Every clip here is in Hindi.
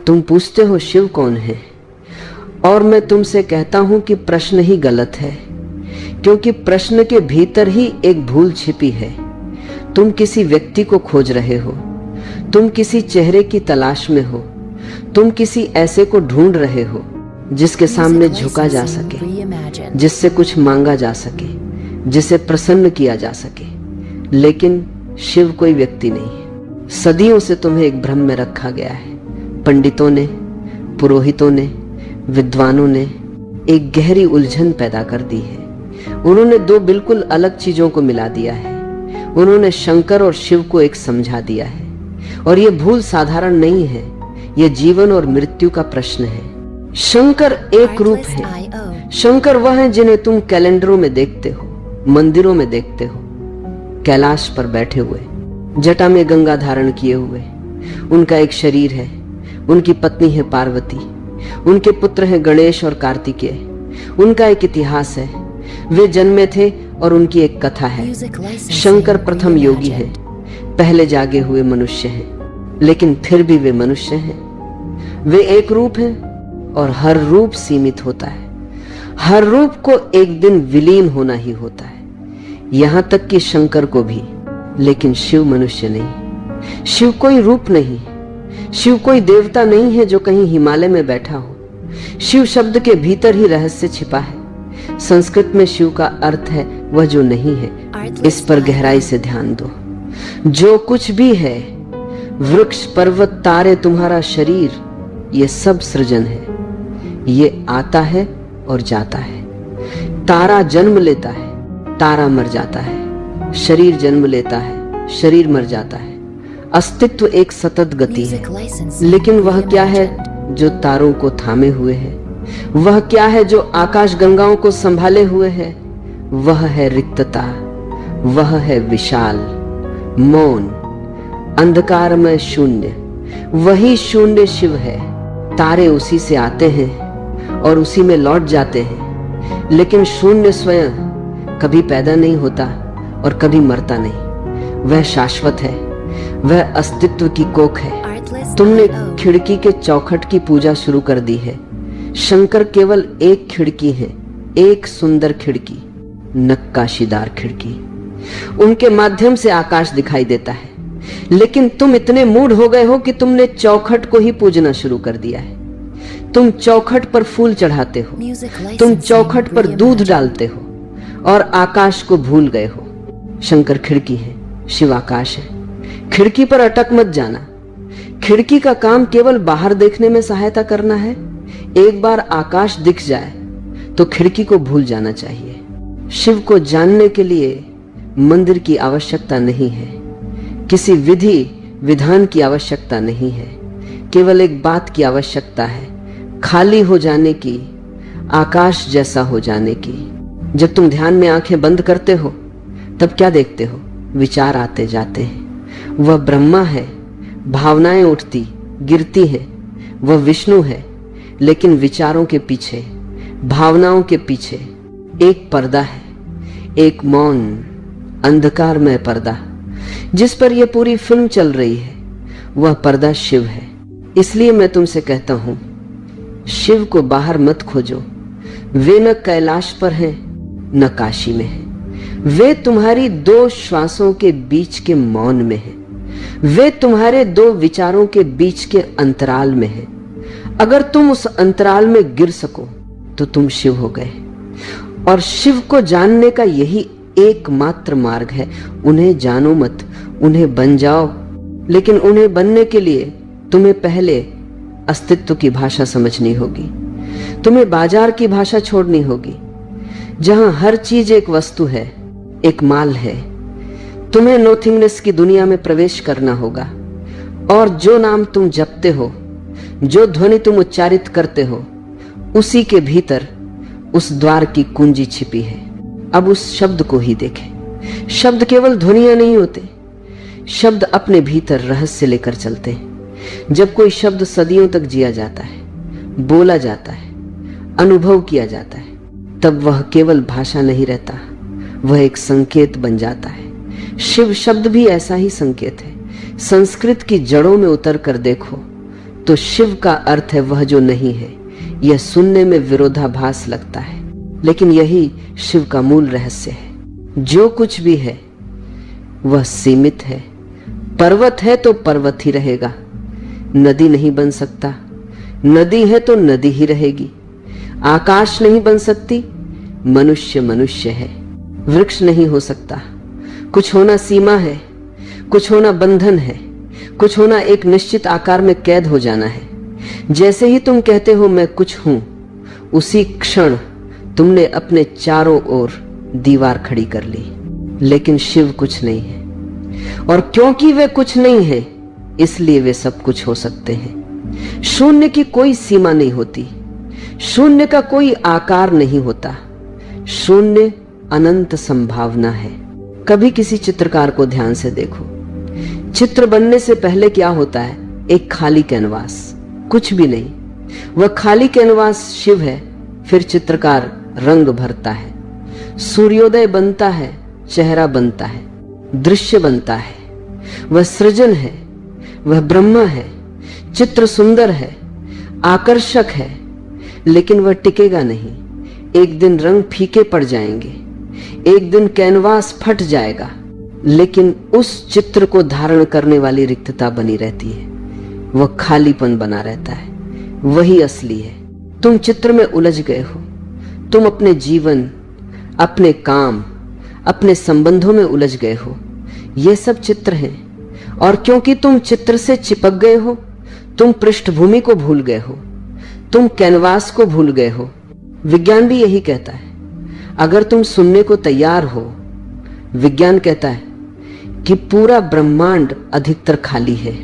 तुम पूछते हो शिव कौन है, और मैं तुमसे कहता हूं कि प्रश्न ही गलत है, क्योंकि प्रश्न के भीतर ही एक भूल छिपी है। तुम किसी व्यक्ति को खोज रहे हो, तुम किसी चेहरे की तलाश में हो, तुम किसी ऐसे को ढूंढ रहे हो जिसके सामने झुका जा सके, जिससे कुछ मांगा जा सके, जिसे प्रसन्न किया जा सके। लेकिन शिव कोई व्यक्ति नहीं है। सदियों से तुम्हें एक भ्रम में रखा गया है। पंडितों ने, पुरोहितों ने, विद्वानों ने एक गहरी उलझन पैदा कर दी है। उन्होंने दो बिल्कुल अलग चीजों को मिला दिया है। उन्होंने शंकर और शिव को एक समझा दिया है, और यह भूल साधारण नहीं है, यह जीवन और मृत्यु का प्रश्न है। शंकर एक रूप है। शंकर वह है जिन्हें तुम कैलेंडरों में देखते हो, मंदिरों में देखते हो, कैलाश पर बैठे हुए, जटा में गंगा धारण किए हुए। उनका एक शरीर है, उनकी पत्नी है पार्वती, उनके पुत्र हैं गणेश और कार्तिकेय। उनका एक इतिहास है, वे जन्मे थे और उनकी एक कथा है। शंकर प्रथम योगी हैं, पहले जागे हुए मनुष्य हैं, लेकिन फिर भी वे मनुष्य हैं। वे एक रूप हैं और हर रूप सीमित होता है। हर रूप को एक दिन विलीन होना ही होता है, यहां तक कि शंकर को भी। लेकिन शिव मनुष्य नहीं, शिव कोई रूप नहीं, शिव कोई देवता नहीं है जो कहीं हिमालय में बैठा हो। शिव शब्द के भीतर ही रहस्य छिपा है। संस्कृत में शिव का अर्थ है वह जो नहीं है। इस पर गहराई से ध्यान दो। जो कुछ भी है, वृक्ष, पर्वत, तारे, तुम्हारा शरीर, ये सब सृजन है। ये आता है और जाता है। तारा जन्म लेता है, तारा मर जाता है। शरीर जन्म लेता है, शरीर मर जाता है। अस्तित्व एक सतत गति है। लेकिन वह क्या है जो तारों को थामे हुए है? वह क्या है जो आकाश गंगाओं को संभाले हुए है? वह है रिक्तता, वह है विशाल, मौन, अंधकारमय शून्य। वही शून्य शिव है। तारे उसी से आते हैं और उसी में लौट जाते हैं, लेकिन शून्य स्वयं कभी पैदा नहीं होता और कभी मरता नहीं। वह शाश्वत है, वह अस्तित्व की कोख है। तुमने खिड़की के चौखट की पूजा शुरू कर दी है। शंकर केवल एक खिड़की है, एक सुंदर खिड़की, नक्काशीदार खिड़की। उनके माध्यम से आकाश दिखाई देता है। लेकिन तुम इतने मूढ़ हो गए हो कि तुमने चौखट को ही पूजना शुरू कर दिया है। तुम चौखट पर फूल चढ़ाते हो, तुम चौखट पर दूध डालते हो और आकाश को भूल गए हो। शंकर खिड़की है, शिव आकाश है। खिड़की पर अटक मत जाना। खिड़की का काम केवल बाहर देखने में सहायता करना है। एक बार आकाश दिख जाए तो खिड़की को भूल जाना चाहिए। शिव को जानने के लिए मंदिर की आवश्यकता नहीं है, किसी विधि विधान की आवश्यकता नहीं है। केवल एक बात की आवश्यकता है, खाली हो जाने की, आकाश जैसा हो जाने की। जब तुम ध्यान में आंखें बंद करते हो तब क्या देखते हो? विचार आते जाते हैं। वह ब्रह्मा है, भावनाएं उठती गिरती हैं। वह विष्णु है, लेकिन विचारों के पीछे, भावनाओं के पीछे एक पर्दा है, एक मौन अंधकारमय पर्दा जिस पर यह पूरी फिल्म चल रही है। वह पर्दा शिव है। इसलिए मैं तुमसे कहता हूं, शिव को बाहर मत खोजो। वे न कैलाश पर हैं, न काशी में हैं। वे तुम्हारी दो श्वासों के बीच के मौन में हैं। वे तुम्हारे दो विचारों के बीच के अंतराल में हैं। अगर तुम उस अंतराल में गिर सको तो तुम शिव हो गए। और शिव को जानने का यही एकमात्र मार्ग है। उन्हें जानो मत, उन्हें बन जाओ। लेकिन उन्हें बनने के लिए तुम्हें पहले अस्तित्व की भाषा समझनी होगी। तुम्हें बाजार की भाषा छोड़नी होगी, जहां हर चीज एक वस्तु है, एक माल है। तुम्हें नोथिंगनेस की दुनिया में प्रवेश करना होगा। और जो नाम तुम जपते हो, जो ध्वनि तुम उच्चारित करते हो, उसी के भीतर उस द्वार की कुंजी छिपी है। अब उस शब्द को ही देखें। शब्द केवल ध्वनियां नहीं होते, शब्द अपने भीतर रहस्य लेकर चलते हैं। जब कोई शब्द सदियों तक जिया जाता है, बोला जाता है, अनुभव किया जाता है, तब वह केवल भाषा नहीं रहता, वह एक संकेत बन जाता है। शिव शब्द भी ऐसा ही संकेत है। संस्कृत की जड़ों में उतर कर देखो तो शिव का अर्थ है वह जो नहीं है। यह सुनने में विरोधाभास लगता है, लेकिन यही शिव का मूल रहस्य है। जो कुछ भी है वह सीमित है। पर्वत है तो पर्वत ही रहेगा, नदी नहीं बन सकता। नदी है तो नदी ही रहेगी। आकाश नहीं बन सकती, मनुष्य मनुष्य है। वृक्ष नहीं हो सकता। कुछ होना सीमा है, कुछ होना बंधन है, कुछ होना एक निश्चित आकार में कैद हो जाना है। जैसे ही तुम कहते हो मैं कुछ हूं, उसी क्षण तुमने अपने चारों ओर दीवार खड़ी कर ली। लेकिन शिव कुछ नहीं है, और क्योंकि वे कुछ नहीं है इसलिए वे सब कुछ हो सकते हैं। शून्य की कोई सीमा नहीं होती, शून्य का कोई आकार नहीं होता। शून्य अनंत संभावना है। कभी किसी चित्रकार को ध्यान से देखो। चित्र बनने से पहले क्या होता है? एक खाली कैनवास, कुछ भी नहीं। वह खाली कैनवास शिव है। फिर चित्रकार रंग भरता है, सूर्योदय बनता है, चेहरा बनता है, दृश्य बनता है। वह सृजन है, वह ब्रह्मा है। चित्र सुंदर है, आकर्षक है, लेकिन वह टिकेगा नहीं। एक दिन रंग फीके पड़ जाएंगे, एक दिन कैनवास फट जाएगा, लेकिन उस चित्र को धारण करने वाली रिक्तता बनी रहती है। वह खालीपन बना रहता है, वही असली है। तुम चित्र में उलझ गए हो। तुम अपने जीवन, अपने काम, अपने संबंधों में उलझ गए हो। ये सब चित्र हैं, और क्योंकि तुम चित्र से चिपक गए हो, तुम पृष्ठभूमि को भूल गए हो, तुम कैनवास को भूल गए हो। विज्ञान भी यही कहता है। अगर तुम सुनने को तैयार हो, विज्ञान कहता है कि पूरा ब्रह्मांड अधिकतर खाली है।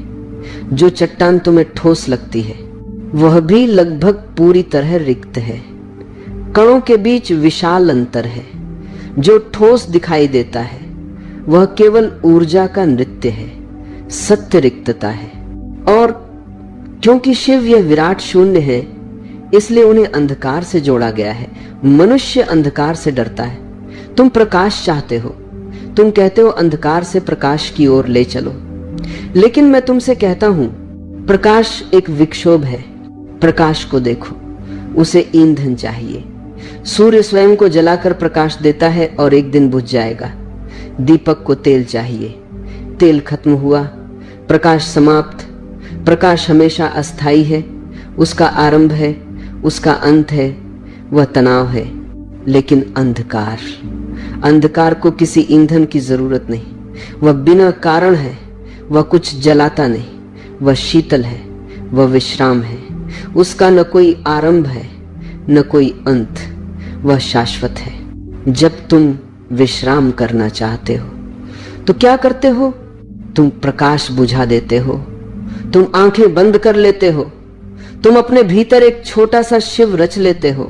जो चट्टान तुम्हें ठोस लगती है वह भी लगभग पूरी तरह रिक्त है। कणों के बीच विशाल अंतर है। जो ठोस दिखाई देता है वह केवल ऊर्जा का नृत्य है, सत्य रिक्तता है। और क्योंकि शिव यह विराट शून्य है, इसलिए उन्हें अंधकार से जोड़ा गया है। मनुष्य अंधकार से डरता है। तुम प्रकाश चाहते हो, तुम कहते हो अंधकार से प्रकाश की ओर ले चलो, लेकिन मैं तुमसे कहता हूं प्रकाश एक विक्षोभ है। प्रकाश को देखो, उसे ईंधन चाहिए। सूर्य स्वयं को जलाकर प्रकाश देता है और एक दिन बुझ जाएगा। दीपक को तेल चाहिए, तेल खत्म हुआ, प्रकाश समाप्त। प्रकाश हमेशा अस्थाई है, उसका आरंभ है, उसका अंत है, वह तनाव है। लेकिन अंधकार, अंधकार को किसी ईंधन की जरूरत नहीं। वह बिना कारण है, वह कुछ जलाता नहीं, वह शीतल है, वह विश्राम है। उसका न कोई आरंभ है न कोई अंत, वह शाश्वत है। जब तुम विश्राम करना चाहते हो तो क्या करते हो? तुम प्रकाश बुझा देते हो, तुम आंखें बंद कर लेते हो, तुम अपने भीतर एक छोटा सा शिव रच लेते हो,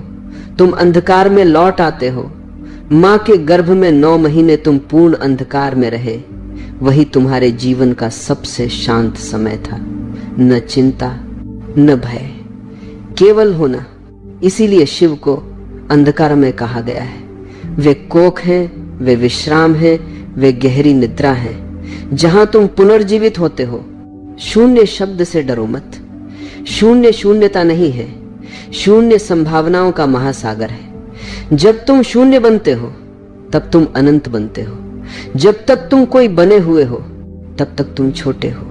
तुम अंधकार में लौट आते हो। मां के गर्भ में 9 महीने तुम पूर्ण अंधकार में रहे, वही तुम्हारे जीवन का सबसे शांत समय था। न चिंता न भय, केवल होना। इसीलिए शिव को अंधकार में कहा गया है। वे कोख हैं, वे विश्राम हैं, वे गहरी निद्रा हैं, जहां तुम पुनर्जीवित होते हो। शून्य शब्द से डरो मत। शून्य शून्यता नहीं है, शून्य संभावनाओं का महासागर है। जब तुम शून्य बनते हो तब तुम अनंत बनते हो। जब तक तुम कोई बने हुए हो तब तक तुम छोटे हो।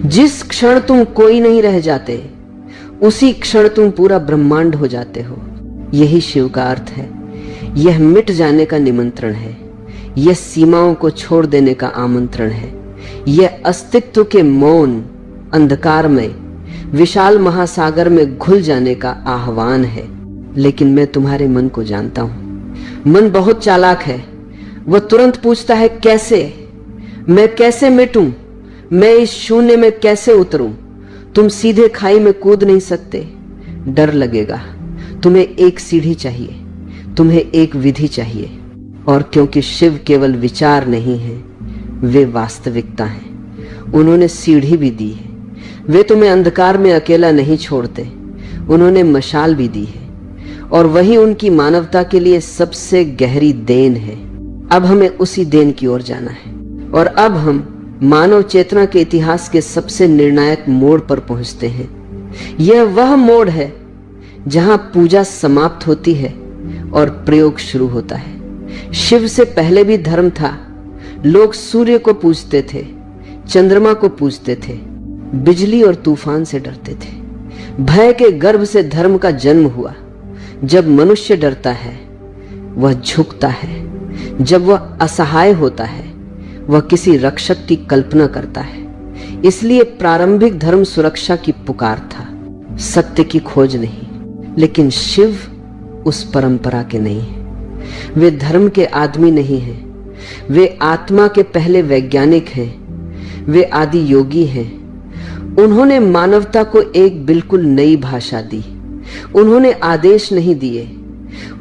जिस क्षण तुम कोई नहीं रह जाते, उसी क्षण तुम पूरा ब्रह्मांड हो जाते हो। यही शिव का अर्थ है। यह मिट जाने का निमंत्रण है, यह सीमाओं को छोड़ देने का आमंत्रण है, यह अस्तित्व के मौन अंधकार में विशाल महासागर में घुल जाने का आह्वान है। लेकिन मैं तुम्हारे मन को जानता हूं। मन बहुत चालाक है। वह तुरंत पूछता है कैसे? मैं कैसे मिटूं? मैं इस शून्य में कैसे उतरूं? तुम सीधे खाई में कूद नहीं सकते, डर लगेगा। तुम्हें एक सीढ़ी चाहिए, तुम्हें एक विधि चाहिए। और क्योंकि शिव केवल विचार नहीं है, वे वास्तविकता हैं। उन्होंने सीढ़ी भी दी है। वे तुम्हें अंधकार में अकेला नहीं छोड़ते, उन्होंने मशाल भी दी है, और वही उनकी मानवता के लिए सबसे गहरी देन है। अब हमें उसी देन की ओर जाना है, और अब हम मानव चेतना के इतिहास के सबसे निर्णायक मोड़ पर पहुंचते हैं। यह वह मोड़ है जहां पूजा समाप्त होती है और प्रयोग शुरू होता है। शिव से पहले भी धर्म था। लोग सूर्य को पूजते थे, चंद्रमा को पूजते थे, बिजली और तूफान से डरते थे। भय के गर्भ से धर्म का जन्म हुआ। जब मनुष्य डरता है वह झुकता है, जब वह असहाय होता है वह किसी रक्षक की कल्पना करता है। इसलिए प्रारंभिक धर्म सुरक्षा की पुकार था, सत्य की खोज नहीं। लेकिन शिव उस परंपरा के नहीं है। वे धर्म के आदमी नहीं हैं, वे आत्मा के पहले वैज्ञानिक हैं। वे आदि योगी हैं। उन्होंने मानवता को एक बिल्कुल नई भाषा दी। उन्होंने आदेश नहीं दिए।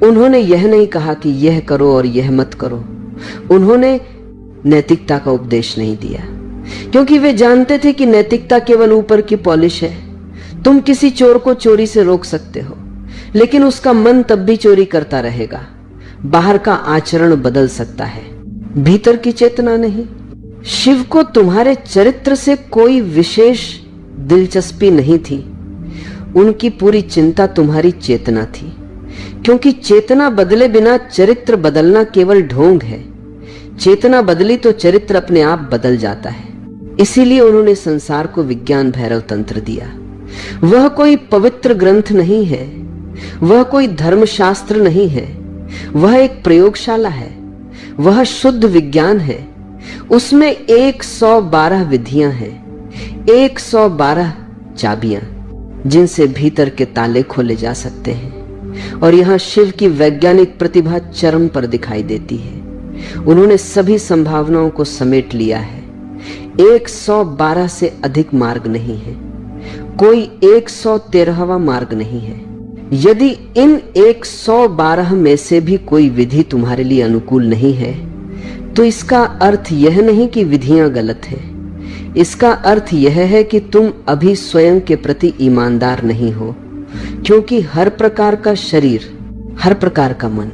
उन्होंने यह नहीं कहा कि यह करो और यह मत करो। उन्होंने नैतिकता का उपदेश नहीं दिया, क्योंकि वे जानते थे कि नैतिकता केवल ऊपर की पॉलिश है। तुम किसी चोर को चोरी से रोक सकते हो, लेकिन उसका मन तब भी चोरी करता रहेगा। बाहर का आचरण बदल सकता है, भीतर की चेतना नहीं। शिव को तुम्हारे चरित्र से कोई विशेष दिलचस्पी नहीं थी। उनकी पूरी चिंता तुम्हारी चेतना थी, क्योंकि चेतना बदले बिना चरित्र बदलना केवल ढोंग है। चेतना बदली तो चरित्र अपने आप बदल जाता है। इसीलिए उन्होंने संसार को विज्ञान भैरव तंत्र दिया। वह कोई पवित्र ग्रंथ नहीं है, वह कोई धर्मशास्त्र नहीं है, वह एक प्रयोगशाला है। वह शुद्ध विज्ञान है। उसमें 112 विधियां हैं, 112 चाबियां, जिनसे भीतर के ताले खोले जा सकते हैं। और यहां शिव की वैज्ञानिक प्रतिभा चरम पर दिखाई देती है। उन्होंने सभी संभावनाओं को समेट लिया है। 112 से अधिक मार्ग नहीं है, कोई 113वां मार्ग नहीं है। यदि इन 112 में से भी कोई विधि तुम्हारे लिए अनुकूल नहीं है, तो इसका अर्थ यह नहीं कि विधियां गलत हैं। इसका अर्थ यह है कि तुम अभी स्वयं के प्रति ईमानदार नहीं हो, क्योंकि हर प्रकार का शरीर, हर प्रकार का मन,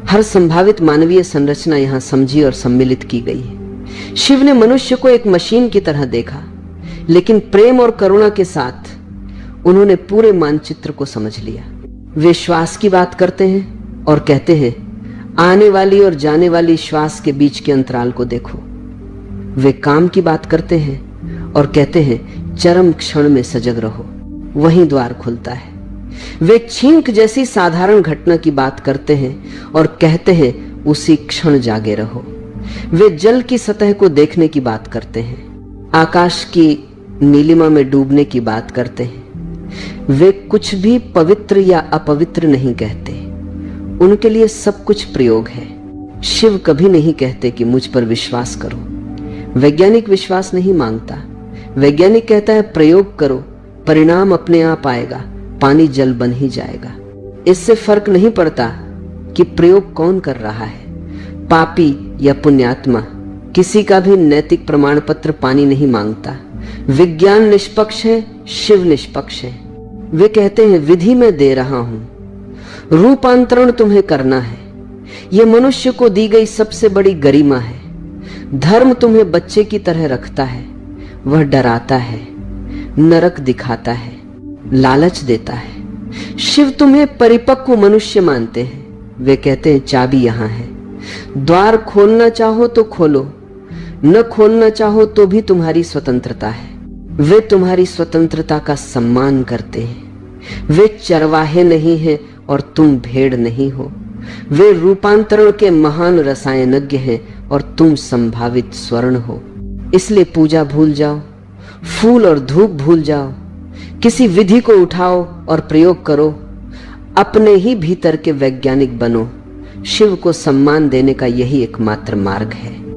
हर संभावित मानवीय संरचना यहां समझी और सम्मिलित की गई है। शिव ने मनुष्य को एक मशीन की तरह देखा, लेकिन प्रेम और करुणा के साथ उन्होंने पूरे मानचित्र को समझ लिया। वे श्वास की बात करते हैं और कहते हैं, आने वाली और जाने वाली श्वास के बीच के अंतराल को देखो। वे काम की बात करते हैं और कहते हैं, चरम क्षण में सजग रहो, वहीं द्वार खुलता है। वे छींक जैसी साधारण घटना की बात करते हैं और कहते हैं, उसी क्षण जागे रहो। वे जल की सतह को देखने की बात करते हैं, आकाश की नीलिमा में डूबने की बात करते हैं। वे कुछ भी पवित्र या अपवित्र नहीं कहते, उनके लिए सब कुछ प्रयोग है। शिव कभी नहीं कहते कि मुझ पर विश्वास करो। वैज्ञानिक विश्वास नहीं मांगता। वैज्ञानिक कहता है, प्रयोग करो, परिणाम अपने आप आएगा, पानी जल बन ही जाएगा। इससे फर्क नहीं पड़ता कि प्रयोग कौन कर रहा है, पापी या पुण्यात्मा। किसी का भी नैतिक प्रमाण पत्र पानी नहीं मांगता। विज्ञान निष्पक्ष है, शिव निष्पक्ष है। वे कहते हैं, विधि में दे रहा हूं, रूपांतरण तुम्हें करना है। यह मनुष्य को दी गई सबसे बड़ी गरिमा है। धर्म तुम्हें बच्चे की तरह रखता है। वह डराता है, नरक दिखाता है, लालच देता है। शिव तुम्हें परिपक्व मनुष्य मानते हैं। वे कहते हैं, चाबी यहां है, द्वार खोलना चाहो तो खोलो, न खोलना चाहो तो भी तुम्हारी स्वतंत्रता है। वे तुम्हारी स्वतंत्रता का सम्मान करते हैं। वे चरवाहे नहीं हैं और तुम भेड़ नहीं हो। वे रूपांतरण के महान रसायनज्ञ हैं और तुम संभावित स्वर्ण हो। इसलिए पूजा भूल जाओ, फूल और धूप भूल जाओ, किसी विधि को उठाओ और प्रयोग करो। अपने ही भीतर के वैज्ञानिक बनो। शिव को सम्मान देने का यही एकमात्र मार्ग है।